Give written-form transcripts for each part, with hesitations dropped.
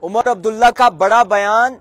उमर अब्दुल्ला का बड़ा बयान,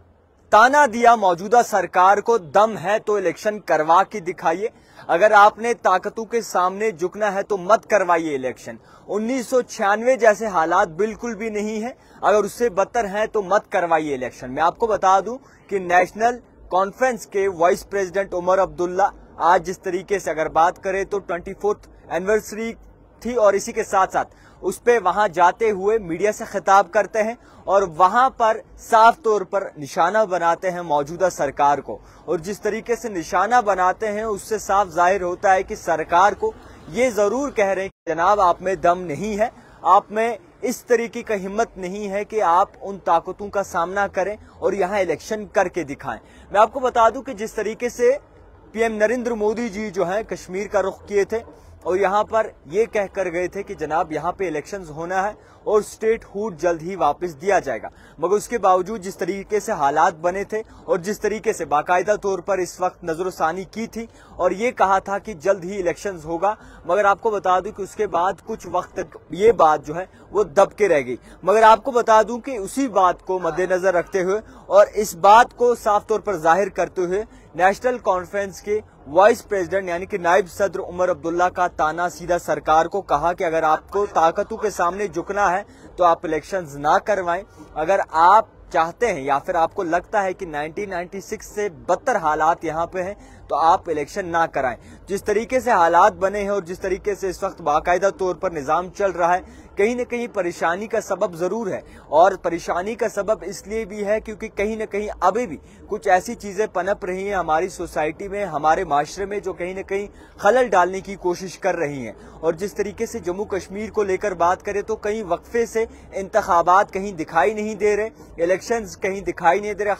ताना दिया मौजूदा सरकार को, दम है तो इलेक्शन करवा के दिखाइए। अगर आपने ताकतों के सामने झुकना है तो मत करवाइए इलेक्शन। 1996 जैसे हालात बिल्कुल भी नहीं है, अगर उससे बदतर है तो मत करवाइए इलेक्शन। मैं आपको बता दूं कि नेशनल कॉन्फ्रेंस के वाइस प्रेसिडेंट उमर अब्दुल्ला आज जिस तरीके से अगर बात करें तो 24th एनिवर्सरी थी और इसी के साथ साथ उस पे वहां जाते हुए मीडिया से खिताब करते हैं और वहां पर साफ तौर पर निशाना बनाते हैं मौजूदा सरकार को। और जिस तरीके से निशाना बनाते हैं उससे साफ जाहिर होता है कि सरकार को ये जरूर कह रहे हैं कि जनाब आप में दम नहीं है, आप में इस तरीके की हिम्मत नहीं है कि आप उन ताकतों का सामना करें और यहां इलेक्शन करके दिखाएं। मैं आपको बता दूं कि जिस तरीके से पीएम नरेंद्र मोदी जी जो है कश्मीर का रुख किए थे और यहां पर ये कहकर गए थे कि जनाब यहां पे इलेक्शंस होना है और स्टेट हुड जल्द ही वापस दिया जाएगा, मगर उसके बावजूद जिस तरीके से हालात बने थे और जिस तरीके से बाकायदा तौर पर इस वक्त नजरसानी की थी और ये कहा था कि जल्द ही इलेक्शंस होगा, मगर आपको बता दूं कि उसके बाद कुछ वक्त तक ये बात जो है वो दब के रह गई। मगर आपको बता दूं कि उसी बात को मद्देनजर रखते हुए और इस बात को साफ तौर पर जाहिर करते हुए नेशनल कॉन्फ्रेंस के वाइस प्रेसिडेंट यानी कि नायब सदर उमर अब्दुल्ला का ताना सीधा सरकार को कहा कि अगर आपको ताकतों के सामने झुकना है तो आप इलेक्शंस ना करवाएं। अगर आप चाहते हैं या फिर आपको लगता है कि 1996 से बदतर हालात यहाँ पे हैं तो आप इलेक्शन ना कराएं। जिस तरीके से हालात बने हैं और जिस तरीके से इस वक्त बाकायदा तौर पर निजाम चल रहा है, कहीं न कहीं परेशानी का सबब जरूर है। और परेशानी का सबब इसलिए भी है क्योंकि कहीं न कहीं अभी भी कुछ ऐसी चीजें पनप रही हैं हमारी सोसाइटी में, हमारे माशरे में, जो कहीं न कहीं खलल डालने की कोशिश कर रही हैं। और जिस तरीके से जम्मू कश्मीर को लेकर बात करें तो कहीं वक्फे से इंतखाबात कहीं दिखाई नहीं दे रहे, इलेक्शंस कहीं दिखाई नहीं दे रहे।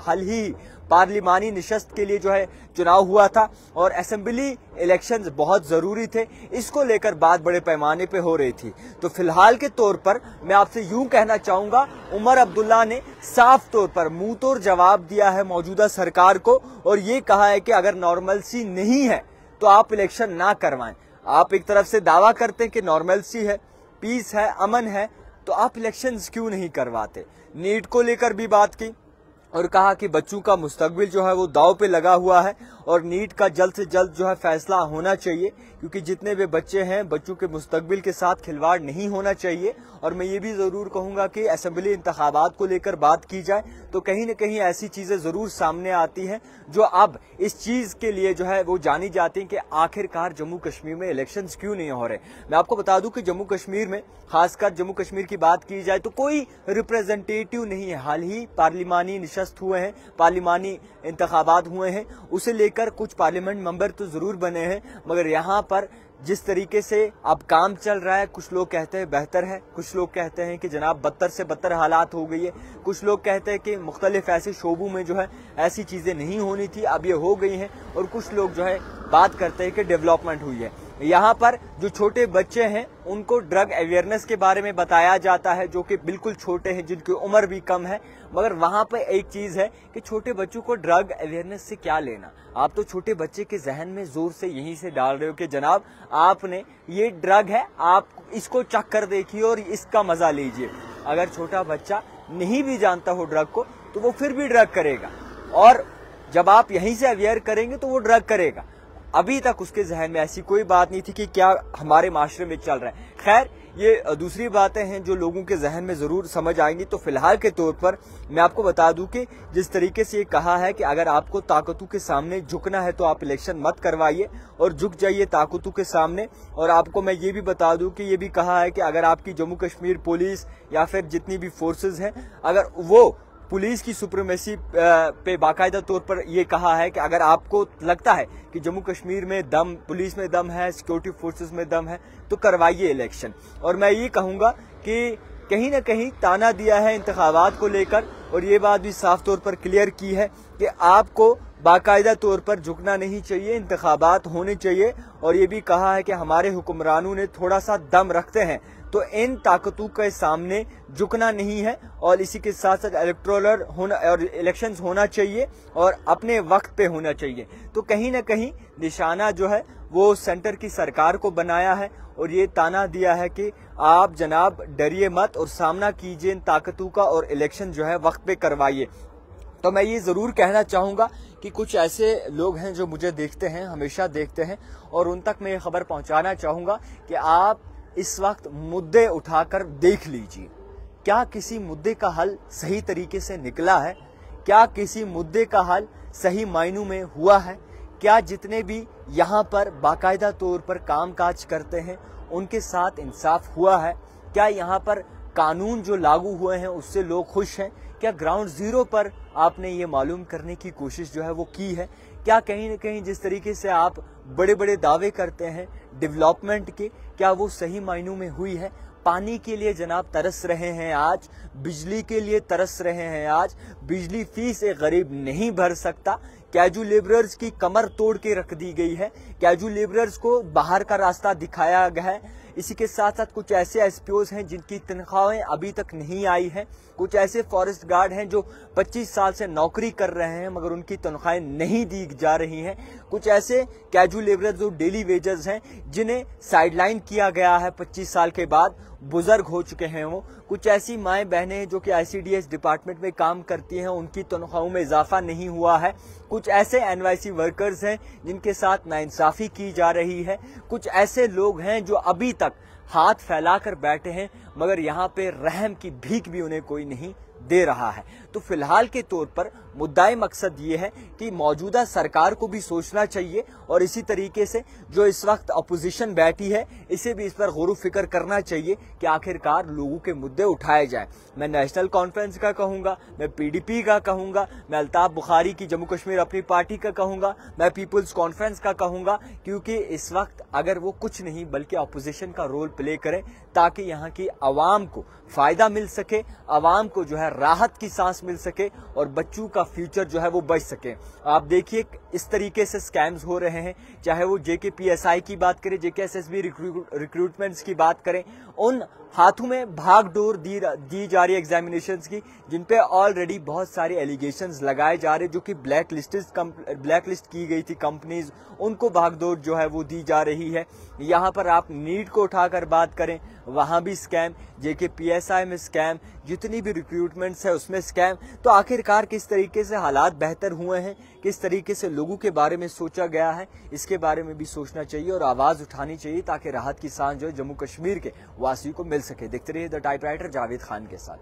हाल ही पार्लिमानी निशस्त के लिए जो है चुनाव हुआ था और असेंबली इलेक्शंस बहुत जरूरी थे, इसको लेकर बात बड़े पैमाने पे हो रही थी। तो फिलहाल के तौर पर मैं आपसे यूं कहना चाहूंगा, उमर अब्दुल्ला ने साफ तौर पर मुंह तोड़ जवाब दिया है मौजूदा सरकार को और ये कहा है कि अगर नॉर्मलसी नहीं है तो आप इलेक्शन ना करवाएं। आप एक तरफ से दावा करते हैं कि नॉर्मलसी है, पीस है, अमन है, तो आप इलेक्शंस क्यों नहीं करवाते। नीट को लेकर भी बात की और कहा कि बच्चों का मुस्तकबिल जो है वो दाव पे लगा हुआ है और नीट का जल्द से जल्द जो है फैसला होना चाहिए, क्योंकि जितने भी बच्चे हैं बच्चों के मुस्तकबिल के साथ खिलवाड़ नहीं होना चाहिए। और मैं ये भी जरूर कहूंगा कि असेंबली इंतखाबात को लेकर बात की जाए तो कहीं न कहीं ऐसी चीजें जरूर सामने आती हैं जो अब इस चीज के लिए जो है वो जानी जाती है कि आखिरकार जम्मू कश्मीर में इलेक्शंस क्यों नहीं हो रहे। मैं आपको बता दूं कि जम्मू कश्मीर में, खासकर जम्मू कश्मीर की बात की जाए तो कोई रिप्रेजेंटेटिव नहीं है। हाल ही पार्लिमानी निशस्त हुए हैं, पार्लिमानी इंतखाबात हुए हैं, उसे लेकर कुछ पार्लियामेंट मेंबर तो जरूर बने हैं, मगर यहाँ पर जिस तरीके से अब काम चल रहा है, कुछ लोग कहते हैं बेहतर है, कुछ लोग कहते हैं कि जनाब बदतर से बदतर हालात हो गई है, कुछ लोग कहते हैं कि मुख्तलिफ ऐसे शोबों में जो है ऐसी चीजें नहीं होनी थी, अब ये हो गई हैं, और कुछ लोग जो है बात करते हैं कि डेवलपमेंट हुई है। यहाँ पर जो छोटे बच्चे हैं उनको ड्रग अवेयरनेस के बारे में बताया जाता है, जो कि बिल्कुल छोटे हैं, जिनकी उम्र भी कम है, मगर वहां पर एक चीज है कि छोटे बच्चों को ड्रग अवेयरनेस से क्या लेना। आप तो छोटे बच्चे के जहन में जोर से यहीं से डाल रहे हो कि जनाब आपने ये ड्रग है, आप इसको चख कर देखिए और इसका मजा लीजिए। अगर छोटा बच्चा नहीं भी जानता हो ड्रग को तो वो फिर भी ड्रग करेगा, और जब आप यहीं से अवेयर करेंगे तो वो ड्रग करेगा। अभी तक उसके जहन में ऐसी कोई बात नहीं थी कि क्या हमारे माशरे में चल रहा है। खैर, ये दूसरी बातें हैं जो लोगों के जहन में जरूर समझ आएंगी। तो फिलहाल के तौर पर मैं आपको बता दूं कि जिस तरीके से ये कहा है कि अगर आपको ताकतों के सामने झुकना है तो आप इलेक्शन मत करवाइए और झुक जाइए ताकतों के सामने। और आपको मैं ये भी बता दूं कि ये भी कहा है कि अगर आपकी जम्मू कश्मीर पुलिस या फिर जितनी भी फोर्सेज हैं, अगर वो पुलिस की सुप्रीमेसी पे बाकायदा तौर पर ये कहा है कि अगर आपको लगता है कि जम्मू कश्मीर में दम, पुलिस में दम है, सिक्योरिटी फोर्सेस में दम है, तो करवाइए इलेक्शन। और मैं ये कहूंगा कि कहीं न कहीं ताना दिया है इंतखाबात को लेकर और ये बात भी साफ तौर पर क्लियर की है कि आपको बाकायदा तौर पर झुकना नहीं चाहिए, इंतखाबात होने चाहिए। और ये भी कहा है कि हमारे हुक्मरानों ने थोड़ा सा दम रखते हैं तो इन ताकतों के सामने झुकना नहीं है, और इसी के साथ साथ इलेक्टोरल होना और इलेक्शंस होना चाहिए और अपने वक्त पे होना चाहिए। तो कहीं न कहीं निशाना जो है वो सेंटर की सरकार को बनाया है और ये ताना दिया है कि आप जनाब डरिए मत और सामना कीजिए इन ताकतों का और इलेक्शन जो है वक्त पे करवाइए। तो मैं ये जरूर कहना चाहूंगा कि कुछ ऐसे लोग हैं जो मुझे देखते हैं, हमेशा देखते हैं, और उन तक मैं ये खबर पहुंचाना चाहूंगा कि आप इस वक्त मुद्दे उठाकर देख लीजिए, क्या किसी मुद्दे का हल सही तरीके से निकला है, क्या किसी मुद्दे का हल सही मायनों में हुआ है, क्या जितने भी यहाँ पर बाकायदा तौर पर कामकाज करते हैं उनके साथ इंसाफ हुआ है, क्या यहाँ पर कानून जो लागू हुए हैं उससे लोग खुश हैं, क्या ग्राउंड जीरो पर आपने ये मालूम करने की कोशिश जो है वो की है, क्या कहीं न कहीं जिस तरीके से आप बड़े बड़े दावे करते हैं डेवलपमेंट के, क्या वो सही मायनों में हुई है। पानी के लिए जनाब तरस रहे हैं आज, बिजली के लिए तरस रहे हैं आज, बिजली फीस एक गरीब नहीं भर सकता, कैजू लेबरर्स की कमर तोड़ के रख दी गई है, कैजू लेबरर्स को बाहर का रास्ता दिखाया गया है। इसी के साथ साथ कुछ ऐसे एसपीओज हैं जिनकी तनख्वाहें अभी तक नहीं आई हैं, कुछ ऐसे फॉरेस्ट गार्ड हैं जो 25 साल से नौकरी कर रहे हैं मगर उनकी तनख्वाहें नहीं दी जा रही हैं, कुछ ऐसे कैजू लेबरर्स जो डेली वेजेस हैं जिन्हें साइडलाइन किया गया है 25 साल के बाद, बुजुर्ग हो चुके हैं वो, कुछ ऐसी माएं बहनें जो कि आईसीडीएस डिपार्टमेंट में काम करती हैं उनकी तनख्वाहों में इजाफा नहीं हुआ है, कुछ ऐसे एनवाईसी वर्कर्स हैं जिनके साथ नाइंसाफी की जा रही है, कुछ ऐसे लोग हैं जो अभी तक हाथ फैलाकर बैठे हैं मगर यहाँ पे रहम की भीख भी उन्हें कोई नहीं दे रहा है। तो फिलहाल के तौर पर मुद्दाए मकसद ये है कि मौजूदा सरकार को भी सोचना चाहिए और इसी तरीके से जो इस वक्त अपोजिशन बैठी है इसे भी इस पर गौर फिक्र करना चाहिए कि आखिरकार लोगों के मुद्दे उठाए जाएं। मैं नेशनल कॉन्फ्रेंस का कहूंगा, मैं पीडीपी का कहूंगा, मैं अल्ताफ बुखारी की जम्मू कश्मीर अपनी पार्टी का कहूंगा, मैं पीपुल्स कॉन्फ्रेंस का कहूंगा, क्योंकि इस वक्त अगर वो कुछ नहीं बल्कि अपोजिशन का रोल प्ले करें ताकि यहाँ की आवाम को फायदा मिल सके, आवाम को जो है राहत की सांस मिल सके और बच्चों का फ्यूचर जो है वो बच सके। आप देखिए इस तरीके से स्कैम्स हो रहे हैं, चाहे वो जेकेपीएसआई की बात करें, जेकेएसएसबी रिक्रूटमेंट्स की बात करें, उन हाथों में भागडोर दी जा रही एग्जामिनेशंस की जिन पे ऑलरेडी बहुत सारे एलिगेशंस लगाए जा रहे जो कि ब्लैक लिस्ट की गई थी कंपनीज, उनको भागदौड़ जो है वो दी जा रही है। यहाँ पर आप नीट को उठाकर बात करें, वहां भी स्कैम, जेकेपीएसआई में स्कैम, जितनी भी रिक्रूटमेंट्स है उसमें स्कैम। तो आखिरकार किस तरीके से हालात बेहतर हुए हैं, किस तरीके से लोगों के बारे में सोचा गया है, इसके बारे में भी सोचना चाहिए और आवाज उठानी चाहिए ताकि राहत की सांस जो है जम्मू कश्मीर के वासियों को मिल सके। देखते रहिए द टाइपराइटर जावेद खान के साथ।